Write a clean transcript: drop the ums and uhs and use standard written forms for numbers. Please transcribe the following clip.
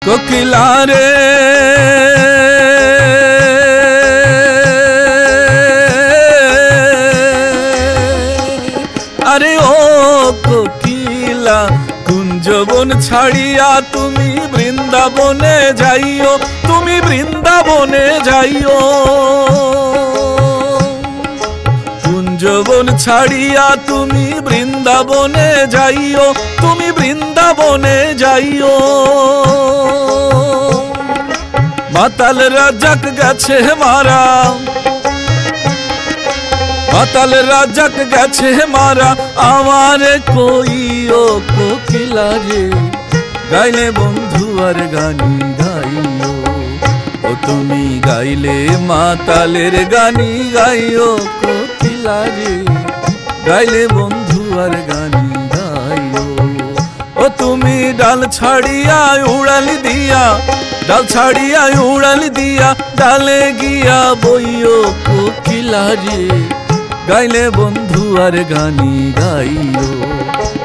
কোকিলা রে আরে ও কোকিলা কুঞ্জবন ছাড়িয়া তুমি বৃন্দাবনে যাইও, তুমি বৃন্দাবনে যাইও। কুঞ্জবন ছাড়িয়া তুমি বৃন্দাবনে যাইও, তুমি বৃন্দাবনে যাইও। মাতাল রাজাক গেছে মারা, মাতাল রাজাক গেছে মারা, আমারে কইও কোকিলা রে, গাইলে বন্ধু আর গানি গাইও। ও তুমি গাইলে মাতালের গানি গাইও কোকিলা রে, গাইলে বন্ধু আর গানি গাইও। ও তুমি ডাল ছাড়িয়া উড়াল দিয়া, ডাল ছাড়িয়া উড়াল দিয়া, ডালে গিয়া বইও কোকিলা রে, গাইলে বন্ধু আর গানি গাইও।